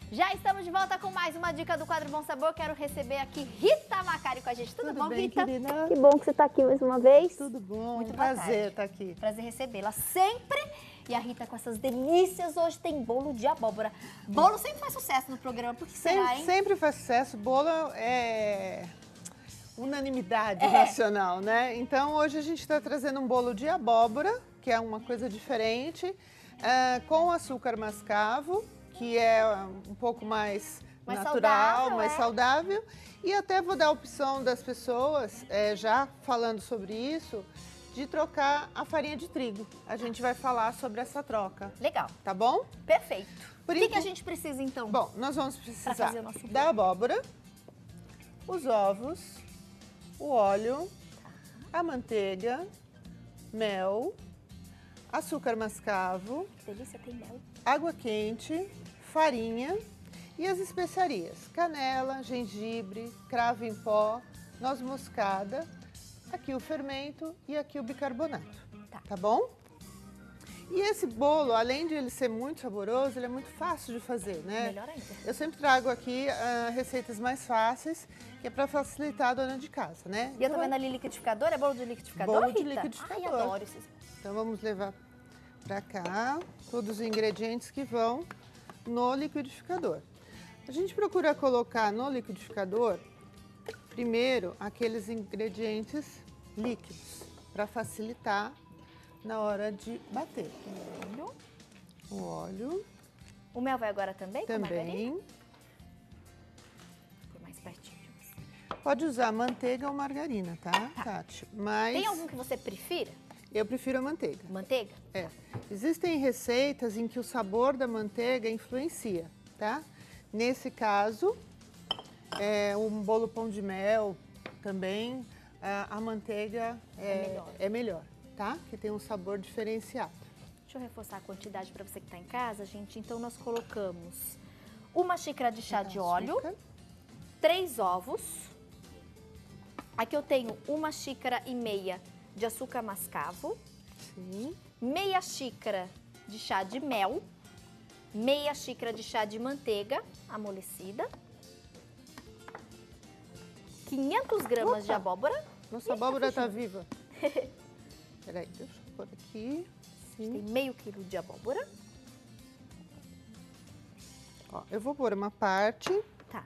Já estamos de volta com mais uma dica do quadro Bom Sabor. Quero receber aqui Rita Macari com a gente. Tudo bom, bem, Rita? Querida? Que bom que você está aqui mais uma vez. Tudo bom, Muito boa prazer tarde. estar aqui. Prazer recebê-la sempre. E a Rita com essas delícias. Hoje tem bolo de abóbora. Bolo sempre faz sucesso no programa. Por que será, hein? Sempre faz sucesso. Bolo é unanimidade nacional, né? Então hoje a gente está trazendo um bolo de abóbora, que é uma coisa diferente, com açúcar mascavo, que é um pouco mais natural, mais saudável. E até vou dar a opção das pessoas, já falando sobre isso, de trocar a farinha de trigo. A gente vai falar sobre essa troca. Legal. Tá bom? Perfeito. O que a gente precisa, então? Bom, nós vamos precisar fazer o nosso bolo? da abóbora, os ovos, o óleo, a manteiga, mel, açúcar mascavo, Que delícia, tem mel. água quente, farinha e as especiarias: canela, gengibre, cravo em pó, noz moscada, aqui o fermento e aqui o bicarbonato. Tá bom? E esse bolo, além de ele ser muito saboroso, ele é muito fácil de fazer, né? Melhor ainda. Eu sempre trago aqui receitas mais fáceis, que é para facilitar a dona de casa, né? E eu tô vendo ali liquidificador, é bolo de liquidificador, Bolo de Rita? liquidificador. Ai, adoro esses. Então vamos levar para cá todos os ingredientes que vão no liquidificador. A gente procura colocar no liquidificador primeiro aqueles ingredientes líquidos, para facilitar na hora de bater. O óleo. O mel vai agora também? Com margarina? Também. Foi mais pertinho de você. Pode usar manteiga ou margarina, tá, Tati? Mas Tem algum que você prefira? eu prefiro a manteiga. Manteiga? Existem receitas em que o sabor da manteiga influencia, tá? Nesse caso, um bolo pão de mel também, a manteiga é melhor, tá? Que tem um sabor diferenciado. Deixa eu reforçar a quantidade para você que está em casa, gente. Então, nós colocamos uma xícara de chá de óleo, 3 ovos. Aqui eu tenho 1,5 xícara de açúcar mascavo. Sim. Meia xícara de chá de mel. Meia xícara de chá de manteiga amolecida. 500 gramas de abóbora. Nossa abóbora tá viva. Peraí, deixa eu pôr aqui. Tem meio quilo de abóbora. Ó, eu vou pôr uma parte, Tá.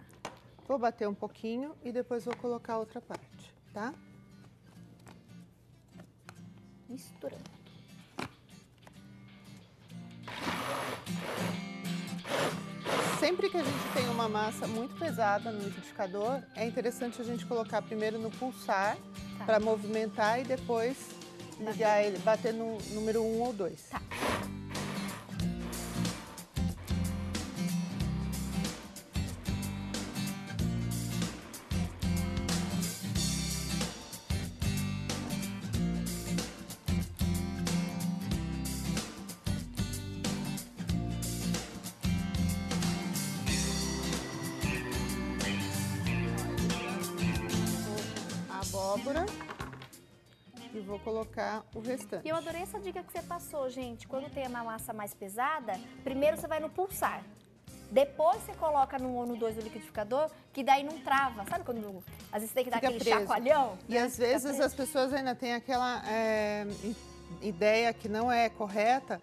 vou bater um pouquinho e depois vou colocar outra parte, tá? Misturando. Sempre que a gente tem uma massa muito pesada no liquidificador, é interessante a gente colocar primeiro no pulsar para movimentar e depois ligar ele, bater no número 1 ou 2. Tá. Abóbora e vou colocar o restante. E eu adorei essa dica que você passou, gente. Quando tem uma massa mais pesada, primeiro você vai no pulsar. Depois você coloca no 1 ou no 2 do liquidificador, que daí não trava. Sabe quando às vezes tem que dar aquele chacoalhão? E às vezes as pessoas ainda têm aquela ideia que não é correta,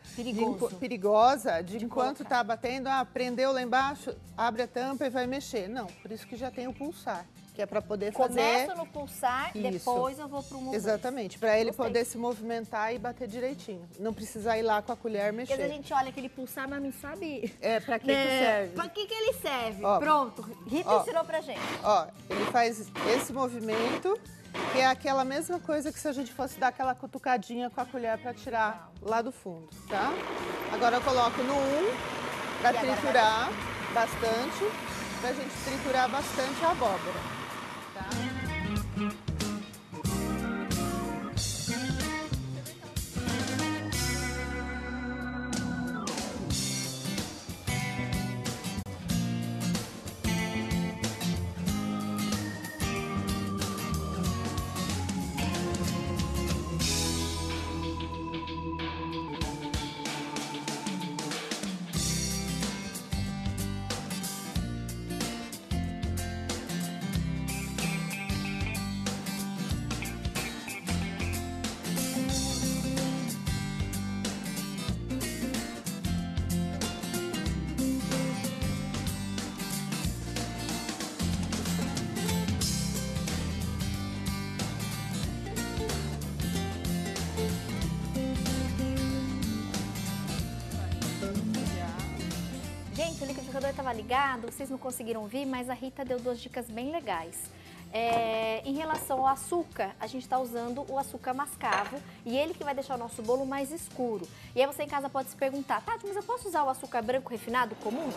perigosa, de enquanto tá batendo, prendeu lá embaixo, abre a tampa e vai mexer. Não, por isso que já tem o pulsar. Que é para poder fazer... Começo no pulsar, depois eu vou pro 1 ou 2. Exatamente, para ele poder se movimentar e bater direitinho. Não precisar ir lá com a colher mexer. Porque a gente olha aquele pulsar, mas não sabe... Para que serve. Para que ele serve? Ó, pronto, Rita ensinou pra gente. Ó, ele faz esse movimento, que é aquela mesma coisa que se a gente fosse dar aquela cutucadinha com a colher para tirar lá do fundo, tá? Agora eu coloco no 1 para triturar bastante, pra gente triturar bastante a abóbora. Tá? liquidificador estava ligado, vocês não conseguiram ouvir, mas a Rita deu 2 dicas bem legais. Em relação ao açúcar, a gente está usando o açúcar mascavo e ele que vai deixar o nosso bolo mais escuro. E aí você em casa pode se perguntar, Tati, mas eu posso usar o açúcar branco refinado comum?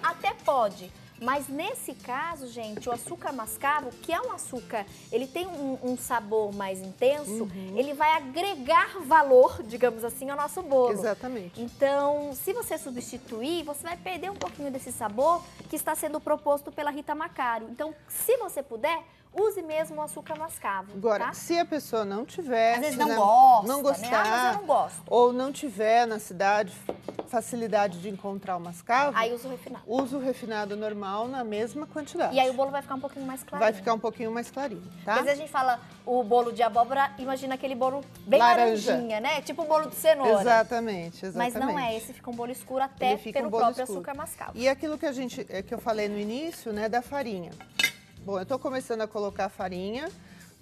Até pode. Mas nesse caso, gente, o açúcar mascavo, que é um açúcar, ele tem um sabor mais intenso, ele vai agregar valor, digamos assim, ao nosso bolo. Exatamente. Então, se você substituir, você vai perder um pouquinho desse sabor que está sendo proposto pela Rita Macário. Então, se você puder, use mesmo o açúcar mascavo. Agora, tá? se a pessoa não tiver... Às vezes não gosta, não gostar, né? Mas eu não gosto. Ou não tiver na cidade facilidade de encontrar o mascavo, Aí usa o refinado. usa o refinado normal na mesma quantidade. E aí o bolo vai ficar um pouquinho mais clarinho. Vai ficar um pouquinho mais clarinho, tá? Às vezes a gente fala o bolo de abóbora, imagina aquele bolo bem Laranja. laranjinha, né? Tipo o bolo de cenoura. Exatamente. Mas não é, esse fica um bolo escuro até Ele fica pelo um bolo próprio escuro. açúcar mascavo. E aquilo que eu falei no início, né, da farinha. Bom, eu tô começando a colocar a farinha,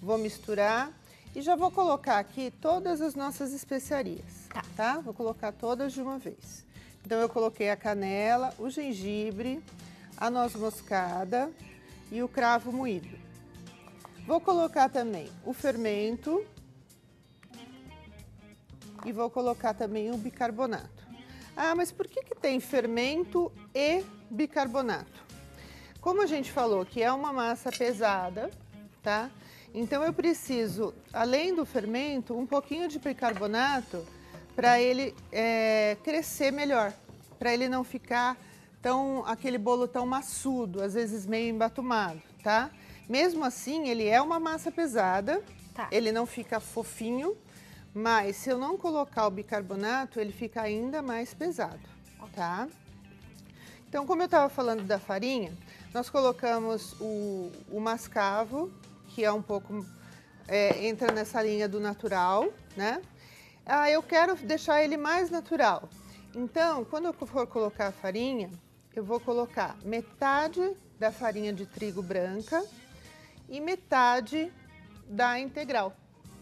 vou misturar e já vou colocar aqui todas as nossas especiarias, tá? Vou colocar todas de uma vez. Então, eu coloquei a canela, o gengibre, a noz moscada e o cravo moído. Vou colocar também o fermento e vou colocar também o bicarbonato. Ah, mas por que tem fermento e bicarbonato? Como a gente falou que é uma massa pesada, tá? Então eu preciso, além do fermento, um pouquinho de bicarbonato para ele crescer melhor, para ele não ficar aquele bolo tão maçudo, às vezes meio embatumado, tá? Mesmo assim, ele é uma massa pesada, ele não fica fofinho, mas se eu não colocar o bicarbonato, ele fica ainda mais pesado, tá? Então, como eu estava falando da farinha, nós colocamos o mascavo, que é um pouco, entra nessa linha do natural, né? Ah, eu quero deixar ele mais natural. Então, quando eu for colocar a farinha, eu vou colocar metade da farinha de trigo branca e metade da integral.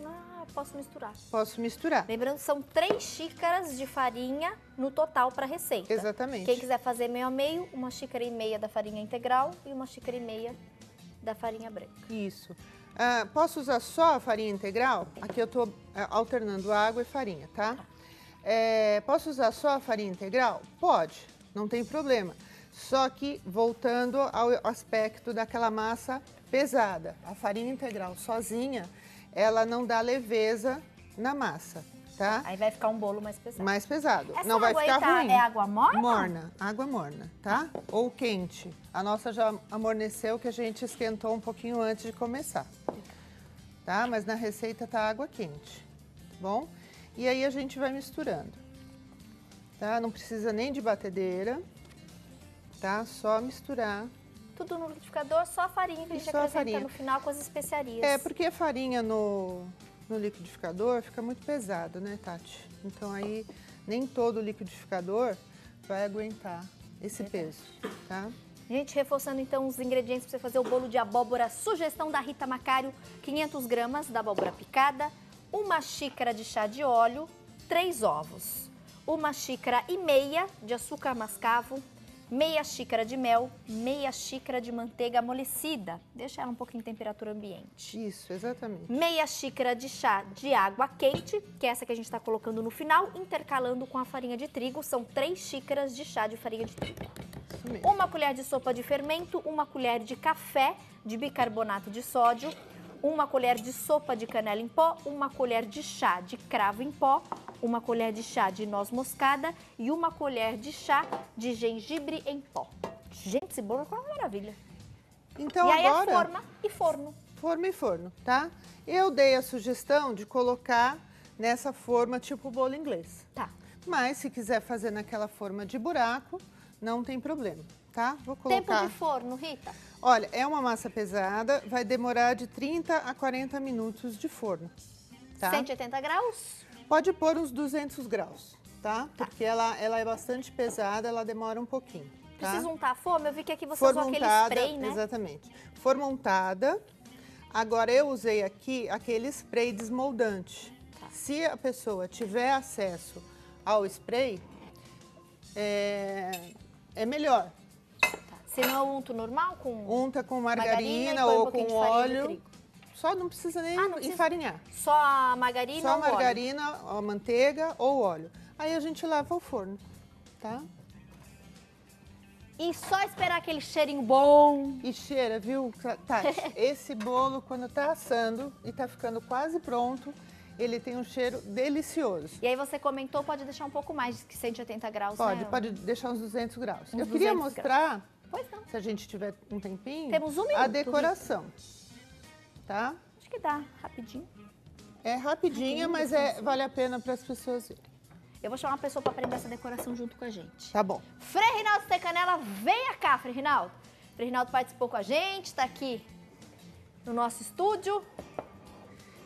Ah, posso misturar. Posso misturar. Lembrando, são 3 xícaras de farinha no total para a receita. Exatamente. Quem quiser fazer meio a meio, 1,5 xícaras da farinha integral e 1,5 xícaras da farinha branca. Isso. Posso usar só a farinha integral? Aqui eu estou alternando água e farinha, tá? Posso usar só a farinha integral? Pode, não tem problema. Só que voltando ao aspecto daquela massa pesada. A farinha integral sozinha, ela não dá leveza na massa, tá? Aí vai ficar um bolo mais pesado. Mais pesado. Essa não vai água ficar aí ruim. É água morna? Morna, água morna, tá? Ou quente. A nossa já amorneceu, que a gente esquentou um pouquinho antes de começar. Tá? Mas na receita tá água quente, tá bom? E aí a gente vai misturando, tá? Não precisa nem de batedeira, tá? Só misturar. Tudo no liquidificador, só a farinha que a gente acrescenta no final com as especiarias. Porque a farinha no liquidificador fica muito pesado, né, Tati? Então aí nem todo liquidificador vai aguentar esse peso, tá? Gente, reforçando então os ingredientes para você fazer o bolo de abóbora, sugestão da Rita Macário, 500 gramas da abóbora picada, 1 xícara de chá de óleo, 3 ovos, 1,5 xícara de açúcar mascavo, meia xícara de mel, meia xícara de manteiga amolecida, deixa ela um pouquinho em temperatura ambiente. Isso, exatamente. Meia xícara de chá de água quente, que é essa que a gente está colocando no final, intercalando com a farinha de trigo, são 3 xícaras de chá de farinha de trigo. 1 colher de sopa de fermento, 1 colher de café de bicarbonato de sódio, 1 colher de sopa de canela em pó, 1 colher de chá de cravo em pó, 1 colher de chá de noz moscada e 1 colher de chá de gengibre em pó. Gente, esse bolo é uma maravilha. Então e aí agora, é forma e forno. Forma e forno, tá? Eu dei a sugestão de colocar nessa forma tipo bolo inglês. Tá. Mas se quiser fazer naquela forma de buraco, não tem problema, tá? Vou colocar... Tempo de forno, Rita? Olha, é uma massa pesada, vai demorar de 30 a 40 minutos de forno, tá? 180 graus? Pode pôr uns 200 graus, tá? Porque ela é bastante pesada, ela demora um pouquinho, tá? Precisa untar a forma? Eu vi que aqui você For usou aquele montada, spray, né? Exatamente. For montada, agora eu usei aqui aquele spray desmoldante. Tá. Se a pessoa tiver acesso ao spray, é melhor. Tá. Se não, eu unto normal com Unta com margarina margarina e põe um ou pouquinho com de farinha de óleo. trigo. Só não precisa nem não precisa. enfarinhar. Só a margarina Só ou a óleo? margarina, a manteiga ou óleo. Aí a gente leva ao forno, tá? E só esperar aquele cheirinho bom. E cheira, viu, Tati? Esse bolo, quando tá assando e tá ficando quase pronto, ele tem um cheiro delicioso. E aí você comentou, pode deixar um pouco mais que 180 graus, Pode, né? pode deixar uns 200 graus. Uns Eu queria 200 mostrar, Pois não. se a gente tiver um tempinho, Temos um a minuto, decoração, tá? Acho que dá, rapidinho. É rapidinha, mas vale a pena para as pessoas verem. Eu vou chamar uma pessoa para aprender essa decoração junto com a gente. Tá bom. Frei Rinaldo Stecanella, venha cá, Frei Rinaldo. Frei Rinaldo participou com a gente, está aqui no nosso estúdio.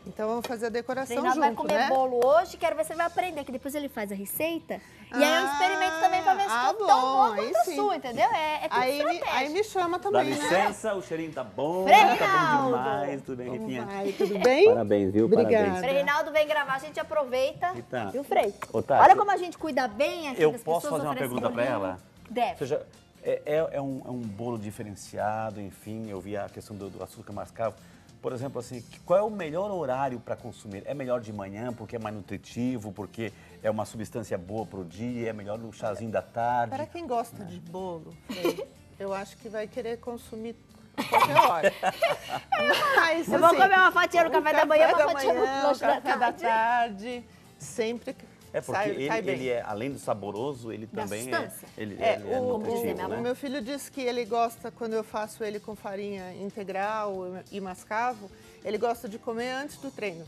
Então vamos fazer a Frei decoração Rinaldo junto, vai comer né? bolo hoje, quero ver se ele vai aprender, que depois ele faz a receita. E aí eu experimento também para ver se ficou tão bom aí quanto a sim. sua, entendeu? É tudo estratégia. Aí me chama Dá também, né? licença, o cheirinho tá bom, Frei tá bom Rinaldo. demais. Tudo bem, Como Ritinha? vai? Tudo bem? Parabéns, viu? Obrigada. Parabéns. Frei Rinaldo vem gravar, a gente aproveita. Rita, Viu, Frei? ô, Tati, Olha como a gente cuida bem aqui eu das posso pessoas. fazer uma oferece pergunta pra bolinho. ela? Deve. Ou seja, é um bolo diferenciado, enfim, eu vi a questão do açúcar mascavo. Por exemplo, assim, qual é o melhor horário para consumir? É melhor de manhã porque é mais nutritivo, porque é uma substância boa pro dia, é melhor no chazinho da tarde? Para quem gosta de bolo, eu acho que vai querer consumir a qualquer hora. Mas, Eu vou assim, comer uma fatia no o café da manhã, uma da fatia no manhã, lanche o da café da tarde. tarde, sempre É porque cai bem. ele é, além do saboroso, ele Da também sustância. ele É, é o nutritivo, né? meu filho disse que ele gosta, quando eu faço ele com farinha integral e mascavo, ele gosta de comer antes do treino.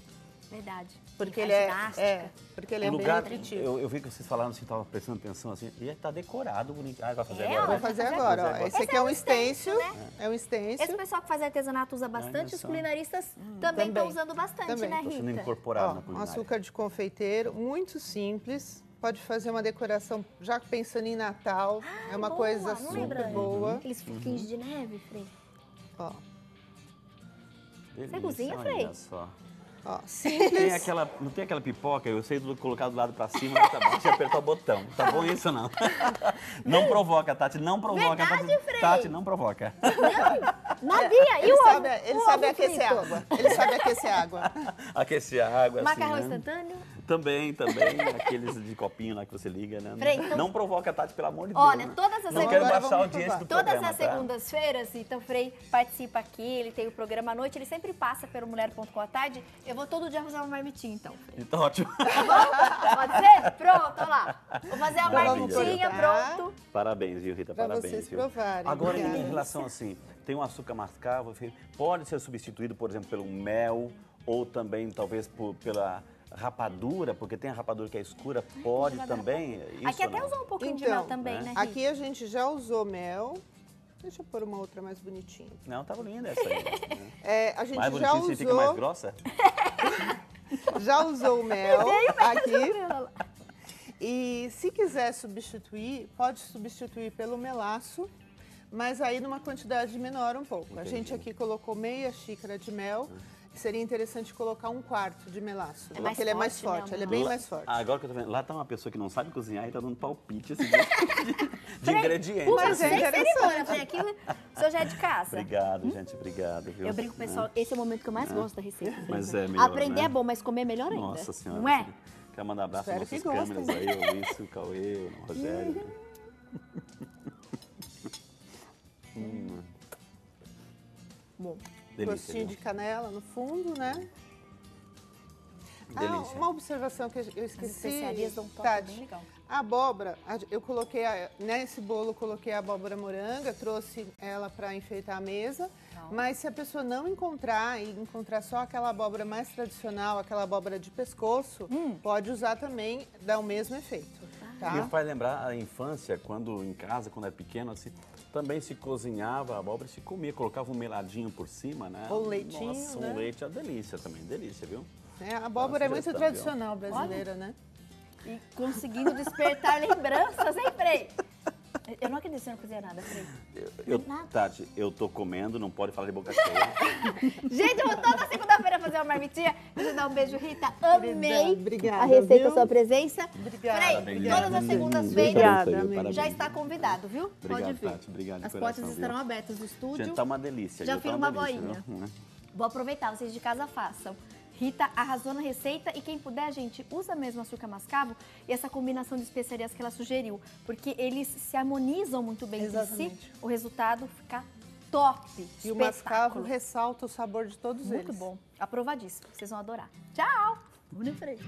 Verdade. Porque Ele ele faz é, ginástica. porque ele O é lugar, bem nutritivo. eu vi que vocês falaram assim, tava prestando atenção assim, e tá decorado, bonito. Ah, vai fazer É, agora. ó, Vou né? fazer fazer agora, agora. ó. Esse Esse aqui é é um um stencil, né? é um stencil. Esse pessoal que faz artesanato usa bastante, os só. culinaristas também estão Também. usando bastante, Também. né, Tá sendo Rita? incorporado Ó, na um culinária. açúcar de confeiteiro, muito simples. Pode fazer uma decoração já pensando em Natal. É uma boa, coisa não lembra? super boa. Aqueles fuquinhos de neve, Frei. Ó, Delícia, Você cozinha, olha Frei? só. ó, Tem simples. aquela, não tem aquela pipoca, eu sei colocar do lado pra cima, mas tá baixo e apertar o botão. Tá bom isso não? Não provoca, Tati, não provoca. Verdade, Tati, Frei? Tati, não provoca. Nadinha, e Ele o sabe, ovo? ele O sabe ovo aquecer frito? água. Ele sabe aquecer água. Aquecer a água, Macarrão assim, né? instantâneo? Também, aqueles de copinho lá que você liga, né? Frei, então- Não provoca, Tati, pelo amor de Olha, Deus. né? todas as Não segundas- quero Agora baixar a vamos audiência do Todas programa, as tá? segundas-feiras, então Frei participa aqui, ele tem o programa à noite, ele sempre passa pelo Mulher.com à tarde. Eu vou todo dia fazer uma marmitinha, então, Frei. Então, ótimo. Pode ser? Pronto, olha lá. Vou fazer a Maravilha. marmitinha, Tá. pronto. Parabéns, viu, Rita? Pra Parabéns, vocês viu? provarem. Agora, em Obrigada. relação assim, tem um açúcar mascavo, pode ser substituído, por exemplo, pelo mel ou também, talvez, pela rapadura, porque tem a rapadura que é escura, pode jogar também? Isso Aqui ou até não? usou um pouquinho de Então, mel também, né, Rita? Aqui a gente já usou mel. Deixa eu pôr uma outra mais bonitinha. Não, tá linda essa aí. né? É, a gente Mais já bonitinha, você fica mais usou, grossa? já usou o mel aqui. E se quiser substituir, pode substituir pelo melaço, mas aí numa quantidade menor um pouco. A gente aqui colocou meia xícara de mel. Seria interessante colocar 1/4 de melaço, É mais porque ele é mais forte, né, forte, o ele é bem Lá- mais forte. Agora que eu tô vendo, lá tá uma pessoa que não sabe cozinhar e tá dando palpite assim, de ingredientes. Por Mas sem é interessante. cerimônia, Frei, aqui o senhor já é de casa. Obrigado, gente, obrigado. Viu? Eu brinco com o pessoal, esse é o momento que eu mais gosto da receita. Frei. Mas é melhor, Aprender né? é bom, mas comer é melhor ainda. Nossa Senhora. Não é? Quero mandar um abraço Espero aos que nossos câmeras gostem. aí, o Luiz, o Cauê, o Rogério. Bom. Delícia, Gostinho de viu? canela no fundo, né? Delícia. Uma observação que eu As esqueci. especiarias dão um toque Tati, bem legal. a abóbora, eu coloquei, nesse bolo eu coloquei a abóbora moranga, trouxe ela para enfeitar a mesa. Legal. Mas se a pessoa não encontrar e encontrar só aquela abóbora mais tradicional, aquela abóbora de pescoço, pode usar também, dá o mesmo efeito. Tá? Me faz lembrar a infância, quando em casa, quando era pequeno, assim, também se cozinhava a abóbora, se comia, colocava um meladinho por cima, né? Ou leitinho, Nossa, né? um leite é uma delícia também, delícia, viu? A abóbora é muito sugestão, tradicional brasileira, né? E conseguindo despertar lembranças, hein, Frei? Eu não acredito que você não cozinha nada, Frei. Nada. Tati, eu tô comendo, não pode falar de boca cheia. Gente, eu vou toda segunda-feira fazer uma marmitinha. Deixa eu dar um beijo, Rita. Amei Obrigada, a receita, viu? sua presença. Obrigada. Frei, Obrigado. todas as segundas-feiras Obrigada, Parabéns. já está convidado, viu? Obrigado, Pode vir. Tati. Obrigado de As coração, portas viu? estarão abertas no estúdio. Gente, tá uma delícia. Já viu? fiz Tá uma delícia, boinha. viu? Vou aproveitar, vocês de casa façam. Rita arrasou na receita e quem puder, gente, usa mesmo açúcar mascavo e essa combinação de especiarias que ela sugeriu, porque eles se harmonizam muito bem entre si, Exatamente. o resultado fica top, E o mascavo espetáculo. ressalta o sabor de todos eles. Muito bom, aprovadíssimo, vocês vão adorar. Tchau! Vamos em frente.